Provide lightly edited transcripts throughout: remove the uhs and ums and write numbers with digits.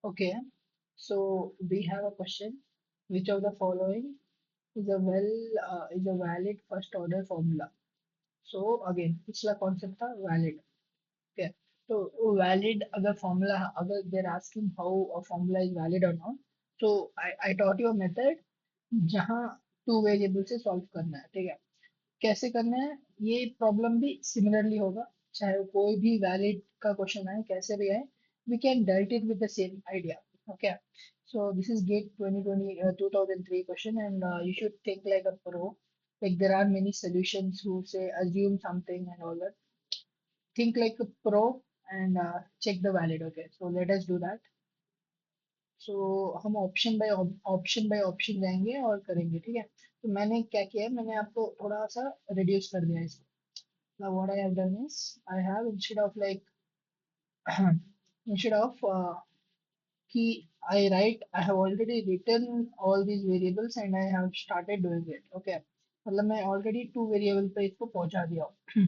Okay, so we have a question. Which of the following is a valid first order formula? So again, पिछला concept था valid. Okay, तो वो valid अगर formula अगर they're asking how a formula is valid or not, so I taught you a method जहाँ two variables से solve करना है, ठीक है? कैसे करना है ये प्रॉब्लम भी सिमिलरली होगा, चाहे वो कोई भी वैलिड का क्वेश्चन आए कैसे भी आए, we can dealt it with the same idea. Okay, so this is gate 2020 2003 question, and you should think like a pro. Like there are many solutions who say assume something and all that. Think like a pro and check the valid. Okay, so let us do that. सो हम option by option जाएंगे और करेंगे, ठीक है? तो मैंने क्या किया है, मैंने आपको थोड़ा सा रिड्यूस कर दिया है इसको. Now what I have done is I have instead of like instead of key I write I have already written all these variables and I have started doing it. Okay, मतलब मैं already two variable पे इसको पहुंचा दिया हूँ.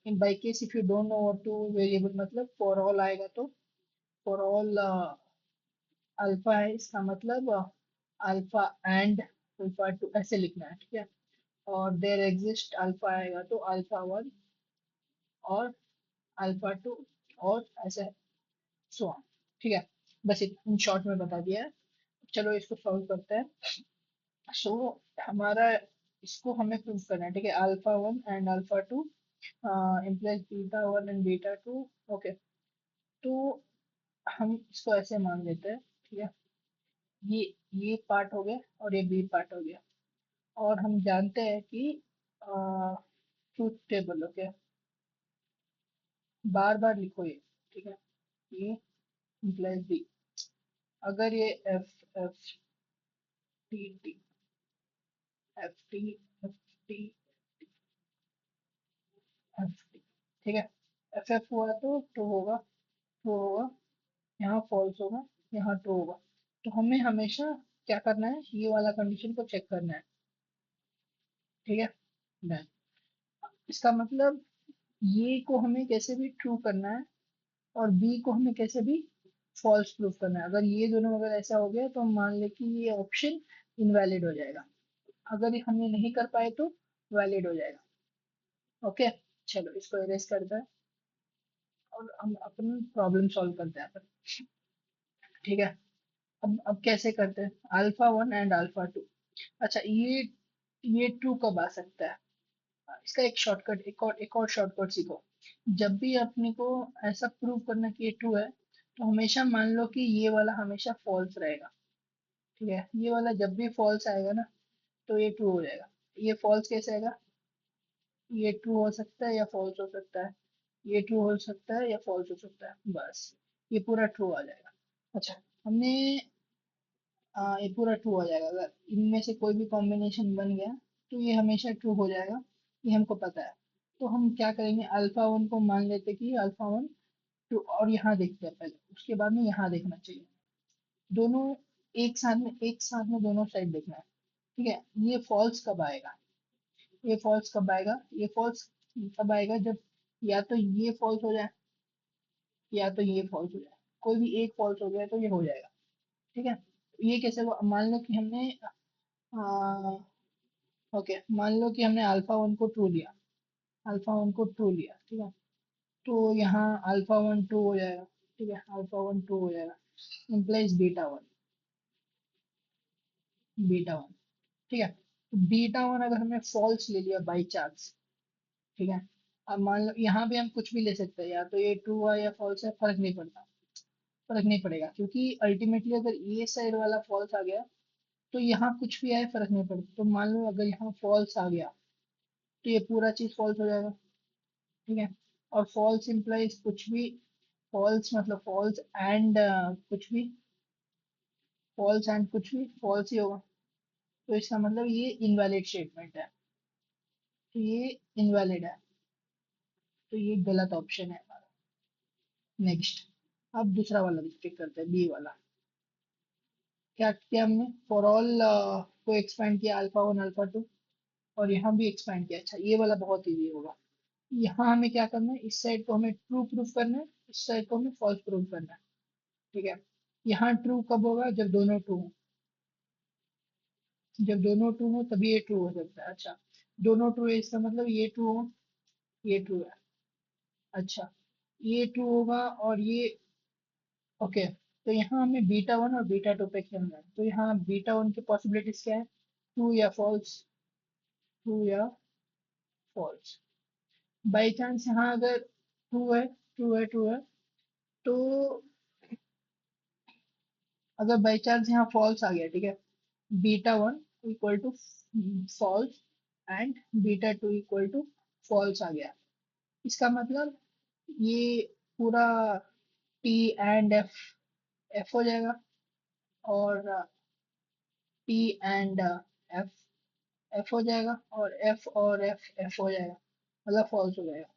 in by case if you don't know what two variable मतलब for all आएगा तो for all अल्फा है इसका मतलब अल्फा एंड अल्फा टू ऐसे लिखना है, ठीक है? और देयर एग्जिस्ट अल्फा आएगा तो अल्फा वन और अल्फा टू और ऐसे सो ऑन, ठीक है? बस इन शॉर्ट में बता दिया है. चलो इसको सॉल्व करते हैं. सो हमारा इसको हमें प्रूव करना है, ठीक है? Alpha one and alpha two implies beta one and beta to. Okay, तो हम इसको ऐसे मान लेते हैं, ठीक है? ये ये पार्ट हो गया और ये बी पार्ट हो गया. और हम जानते हैं कि ट्रूथ टेबल. ओके, बार बार लिखो ये, ठीक है? ये इम्प्लाइज बी. अगर ये F F T T F T F T F T, ठीक है? एफ एफ हुआ तो ट्रू होगा, ट्रू होगा, यहाँ फॉल्स होगा, यहाँ ट्रू होगा. तो हमें हमेशा क्या करना है, ये वाला कंडीशन को चेक करना है, ठीक है? Done. इसका मतलब ये को हमें कैसे भी ट्रू करना है और बी को हमें कैसे भी फॉल्स प्रूफ करना है. अगर ये दोनों अगर ऐसा हो गया तो हम मान ले कि ये ऑप्शन इनवैलिड हो जाएगा. अगर ये हमने नहीं कर पाए तो वैलिड हो जाएगा. ओके, चलो इसको इरेज करते हैं और हम अपन प्रॉब्लम सॉल्व करते हैं अपन, ठीक है? अब कैसे करते हैं, alpha one and alpha to. अच्छा, ये ट्रू कब आ सकता है? इसका एक शॉर्टकट, एक और शॉर्टकट सीखो. जब भी अपने को ऐसा प्रूव करना कि ये ट्रू है तो हमेशा मान लो कि ये वाला हमेशा फॉल्स रहेगा, ठीक है? ये वाला जब भी फॉल्स आएगा ना तो ये ट्रू हो जाएगा. ये फॉल्स कैसे आएगा, ये ट्रू हो सकता है या फॉल्स हो सकता है, ये ट्रू हो सकता है या फॉल्स हो सकता है, बस ये पूरा ट्रू आ जाएगा. अच्छा, हमने ये पूरा ट्रू हो जाएगा. अगर इनमें से कोई भी कॉम्बिनेशन बन गया तो ये हमेशा ट्रू हो जाएगा, ये हमको पता है. तो हम क्या करेंगे, अल्फा वन को मान लेते कि अल्फा वन ट्रू, और यहाँ देखते हैं पहले, उसके बाद में यहाँ देखना चाहिए. दोनों एक साथ में दोनों साइड देखना है, ठीक है? ये फॉल्स कब आएगा, ये फॉल्स कब आएगा, ये फॉल्स तब आएगा जब या तो ये फॉल्स हो जाए या तो ये फॉल्स हो जाए. कोई भी एक फॉल्स हो गया तो ये हो जाएगा, ठीक है? ये कैसे हुआ, मान लो कि हमने ओके, मान लो कि हमने अल्फा वन को ट्रू लिया, अल्फा वन को ट्रू लिया, ठीक है? तो यहाँ अल्फा वन ट्रू हो जाएगा, ठीक है? अल्फा वन ट्रू हो जाएगा, इम्प्लाइज बीटा वन, ठीक है? तो बीटा वन अगर हमने फॉल्स ले लिया बाई चांस, ठीक है? अब मान लो यहाँ भी हम कुछ भी ले सकते हैं, या तो ये ट्रू है या फॉल्स है, फर्क नहीं पड़ता, फर्क नहीं पड़ेगा, क्योंकि अल्टीमेटली अगर ये साइड वाला फॉल्स आ गया तो यहाँ कुछ भी आए फर्क नहीं पड़ता. तो मान लो अगर यहाँ फॉल्स आ गया तो ये पूरा चीज फॉल्स हो जाएगा, ठीक है? और फॉल्स इम्प्लाइज कुछ भी, फॉल्स मतलब फॉल्स एंड कुछ भी, फॉल्स एंड कुछ भी फॉल्स ही होगा. तो इसका मतलब ये इनवैलिड स्टेटमेंट है, तो ये इनवैलिड है, तो ये गलत ऑप्शन है हमारा. नेक्स्ट, अब दूसरा वाला चेक करते हैं, बी वाला. क्या किया हमने, फॉर ऑल को एक्सपेंड किया, अल्फा वन अल्फा टू, और यहाँ भी एक्सपेंड किया. अच्छा, ये वाला बहुत इजी होगा. यहाँ हमें क्या करना है, इस साइड को हमें ट्रू प्रूफ करना है, इस साइड को हमें फॉल्स प्रूफ करना है, ठीक है? यहाँ ट्रू कब होगा, जब दोनों ट्रू हो। जब दोनों ट्रू हो तभी ये ट्रू हो सकता है। अच्छा, दोनों ट्रू है इसका मतलब ये ट्रू हो, ये ट्रू है। अच्छा, ये ट्रू होगा और ये, ओके। तो यहाँ हमें बीटा वन और बीटा टू पे खेलना है, तो यहाँ बीटा वन की पॉसिबिलिटीज क्या है, ट्रू या फॉल्स, ट्रू या फॉल्स। बाई चांस यहाँ अगर ट्रू है, ट्रू है, ट्रू है, तो अगर बाई चांस यहाँ फॉल्स आ गया, ठीक है, beta one equal to false and beta two equal to false आ गया, इसका मतलब ये पूरा टी एंड एफ एफ हो जाएगा, और टी एंड एफ एफ हो जाएगा, और एफ एफ हो जाएगा, मतलब फॉल्स हो जाएगा।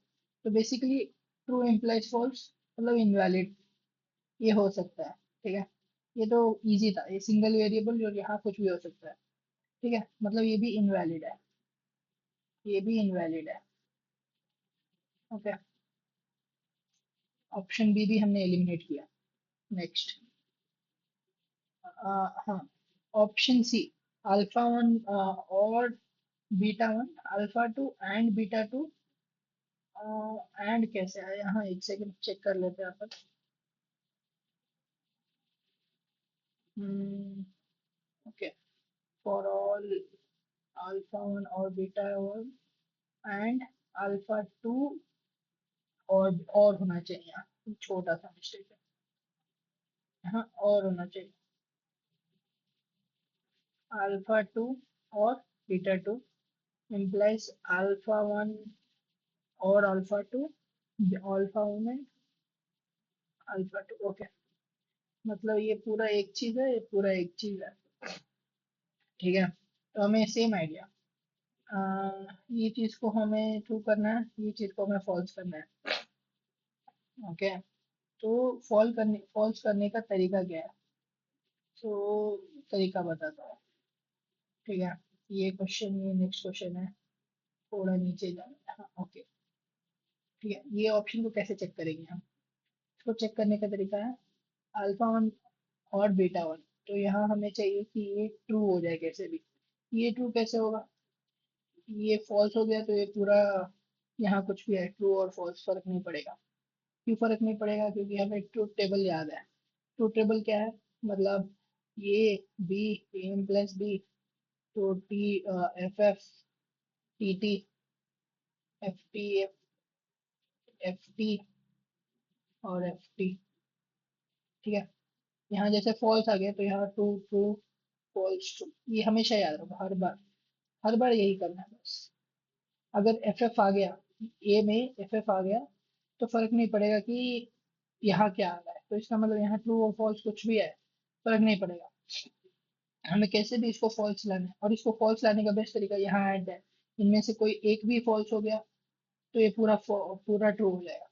तो बेसिकली ट्रू इम्प्लाइज फॉल्स, मतलब इनवैलिड, ये हो सकता है। ठीक है, ये तो इजी था, ये सिंगल वेरिएबल और यहाँ कुछ भी हो सकता है। ठीक है, मतलब ये भी इनवैलिड है, ये भी इनवैलिड है। ओके, ऑप्शन बी भी हमने एलिमिनेट किया। नेक्स्ट, हाँ, ऑप्शन सी, अल्फा वन और beta one, alpha two and beta two, and कैसे है यहाँ, एक सेकंड चेक कर लेते हैं अपन। Okay, for all alpha one और beta one and alpha two, और होना चाहिए यहाँ, छोटा सा मिस्टेक है, हाँ और होना चाहिए, अल्फा टू और beta two implies alpha one और alpha two, alpha one and alpha two. Okay, मतलब ये पूरा एक चीज है, ये पूरा एक चीज है। ठीक है, तो हमें सेम आइडिया, ये चीज को हमें ट्रू करना है, ये चीज को हमें फॉल्स करना है। ओके, तो फॉल्स करने का तरीका क्या है, तो तरीका बताता हूँ। ठीक है, ये क्वेश्चन, ये नेक्स्ट क्वेश्चन है, थोड़ा नीचे जाना है, हाँ ओके। ठीक है, ये ऑप्शन को कैसे चेक करेंगे हम, इसको चेक करने का तरीका है अल्फा वन और बीटा वन, तो यहाँ हमें चाहिए कि ये ट्रू हो जाए कैसे भी। ये ट्रू कैसे होगा, ये फॉल्स हो गया तो ये पूरा, यहाँ कुछ भी है ट्रू और फॉल्स फर्क नहीं पड़ेगा। क्यों फर्क नहीं पड़ेगा, क्योंकि हमें ट्रूथ टेबल याद है। ट्रूथ टेबल क्या है, मतलब A B, M plus B, तो T, F F, T T, F T, F T और एफ टी। ठीक है, यहाँ जैसे फॉल्स आ गया तो यहाँ टू ट्रू, फॉल्स ट्रू, ये हमेशा याद रखो, हर बार, हर बार यही करना है बस। अगर एफ एफ आ गया, ए में एफ एफ आ गया, तो फर्क नहीं पड़ेगा कि यहाँ क्या आ रहा है, तो इसका मतलब यहाँ ट्रू और फॉल्स कुछ भी है, फर्क नहीं पड़ेगा। हमें कैसे भी इसको फॉल्स लाना है, और इसको फॉल्स लाने का बेस्ट तरीका यहाँ ऐड है, इनमें से कोई एक भी फॉल्स हो गया तो ये पूरा ट्रू हो जाएगा।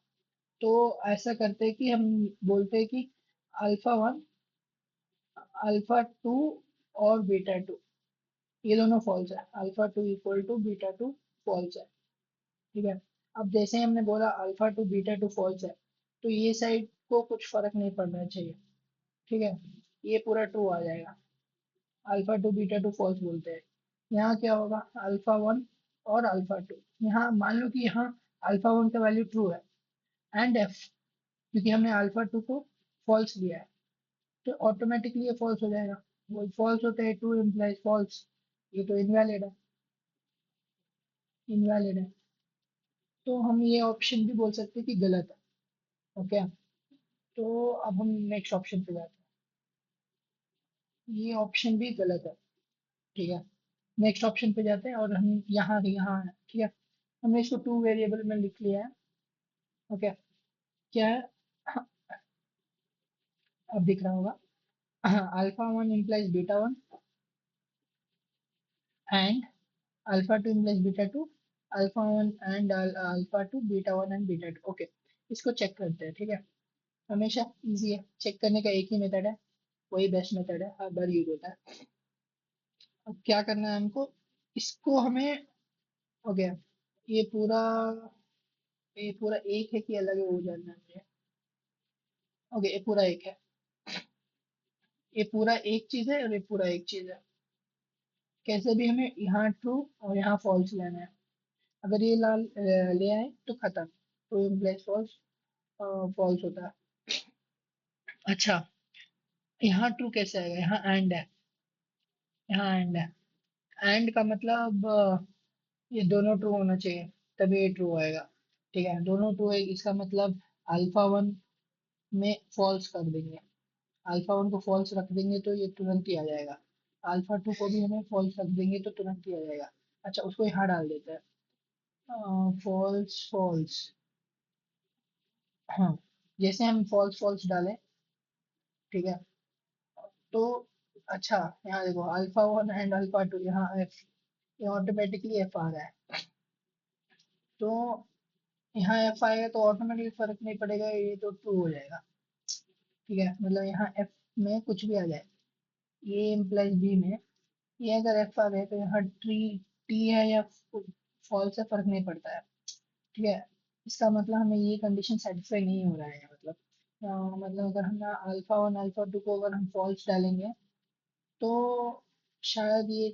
तो ऐसा करते हैं कि हम बोलते हैं कि अल्फा वन, अल्फा टू और बीटा टू, ये दोनों फॉल्स है, alpha two equal to beta two false है। ठीक है, अब जैसे ही हमने बोला alpha two beta two false है, तो ये साइड को कुछ फर्क नहीं पड़ना चाहिए। ठीक है, ये पूरा ट्रू आ जाएगा, alpha two beta two false बोलते हैं। यहाँ क्या होगा, अल्फा वन और अल्फा टू, यहाँ मान लो कि यहाँ अल्फा वन का वैल्यू ट्रू है एंड एफ, क्योंकि हमने अल्फा टू को फॉल्स लिया है, तो ऑटोमेटिकली ये फॉल्स हो जाएगा। वो फॉल्स होता है, ट्रू इम्प्लाइज फॉल्स, ये तो इनवैलिड है, इनवैलिड है। तो हम ये ऑप्शन भी बोल सकते हैं कि गलत है। ओके, तो अब हम नेक्स्ट ऑप्शन पे जाते हैं, ये ऑप्शन भी गलत है। ठीक है, नेक्स्ट ऑप्शन पे जाते हैं और हम यहाँ है। ठीक है, हमने इसको टू वेरिएबल में लिख लिया है। ओके, क्या है, हाँ, अब दिख रहा होगा, alpha one implies beta one and alpha two implies beta two, alpha one and alpha two, beta one and beta to. Okay, इसको चेक करते हैं। ठीक है, हमेशा इजी है, चेक करने का एक ही मेथड है, वही बेस्ट मेथड है, हर बार यूज होता है। अब क्या करना है हमको, इसको हमें, ओके, ये पूरा, ये पूरा एक है कि अलग है वो जानना है मुझे। ओके, ये पूरा एक है, ये पूरा एक चीज है और ये पूरा एक चीज है। कैसे भी हमें यहाँ ट्रू और यहाँ फॉल्स लेना है। अगर ये लाल ले आए तो खत्म, ट्रू इम्प्लाइज फॉल्स, फॉल्स होता है। अच्छा, यहाँ ट्रू कैसे आएगा? यहाँ एंड है, यहाँ एंड है। एंड का मतलब ये दोनों ट्रू होना चाहिए, तभी ये ट्रू आएगा। ठीक है, दोनों ट्रू है इसका मतलब अल्फा वन में फॉल्स कर देंगे, अल्फा वन को फॉल्स रख देंगे तो ये तुरंत ही आ जाएगा। अल्फा टू को भी हमें फॉल्स रख देंगे तो तुरंत ही आ जाएगा। अच्छा, उसको यहाँ डाल देते हैं, फॉल्स फॉल्स। हाँ, जैसे हम फॉल्स फॉल्स डालें, ठीक है, तो अच्छा, यहाँ देखो alpha one and alpha two, यहाँ एफ, ये ऑटोमेटिकली एफ आ रहा है। तो यहाँ एफ आएगा तो ऑटोमेटिकली फर्क नहीं पड़ेगा, ये तो ट्रू हो जाएगा। ठीक है, मतलब यहाँ एफ में कुछ भी आ जाए, ए इम्प्लाइज बी में, ये अगर एफ आ गए तो यहाँ ट्री टी है या फॉल्स है, फर्क नहीं पड़ता है। ठीक है, इसका मतलब हमें ये कंडीशन सेटिस्फाई नहीं हो रहा है, मतलब मतलब अगर हम अल्फा वन अल्फा टू को अगर हम फॉल्स डालेंगे तो शायद ये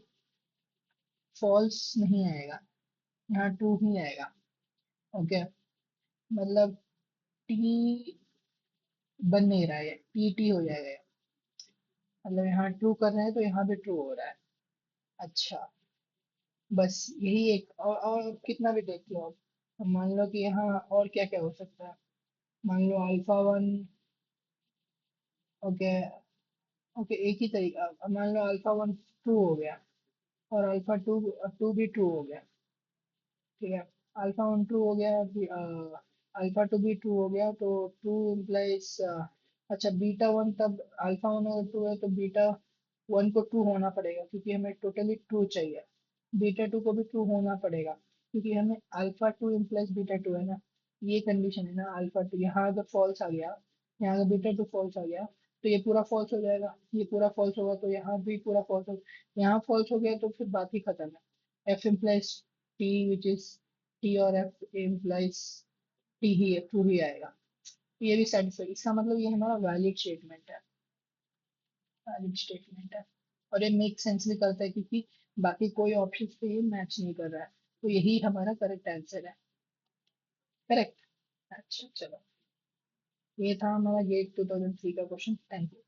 फॉल्स नहीं आएगा, यहाँ ट्रू ही आएगा। ओके, मतलब टी बन नहीं रहा है, टी टी हो जाएगा ये। मतलब यहाँ ट्रू कर रहे हैं तो यहाँ भी ट्रू हो रहा है। अच्छा, बस यही एक, और कितना भी देख लो आप। अब मान लो कि यहाँ और क्या क्या हो सकता है। मान लो अल्फा वन, ओके, ओके एक ही तरीका, अब मान लो अल्फा वन ट्रू हो गया और अल्फा टू टू भी ट्रू हो गया। ठीक है, अल्फा वन ट्रू हो गया, अल्फा टू भी ट्रू हो गया, तो टू इम्प्लाइज, अच्छा बीटा वन, तब अल्फा वन अगर ट्रू है तो बीटा वन को ट्रू होना पड़ेगा क्योंकि हमें टोटली ट्रू चाहिए। बीटा टू को भी ट्रू होना पड़ेगा क्योंकि हमें alpha two implies beta two है ना, ये कंडीशन है ना। अल्फा टू यहाँ अगर फॉल्स आ गया, यहाँ अगर बीटा टू फॉल्स आ गया तो ये पूरा फॉल्स हो जाएगा, ये पूरा फॉल्स होगा तो यहाँ भी पूरा फॉल्स हो, यहाँ फॉल्स हो गया तो फिर बात ही खत्म है। F implies T which is T, और एफ इम्प्लाइज टी ही है, ट्रू ही आएगा। ये भी सेटिस्फाई, इसका मतलब ये हमारा वैलिड स्टेटमेंट है, वैलिड स्टेटमेंट है। और ये मेक सेंस भी करता है क्योंकि बाकी कोई ऑप्शन पे ये मैच नहीं कर रहा है, तो यही हमारा करेक्ट आंसर है। करेक्ट। अच्छा चलो, ये था हमारा गेट 2003 का क्वेश्चन। Thank you.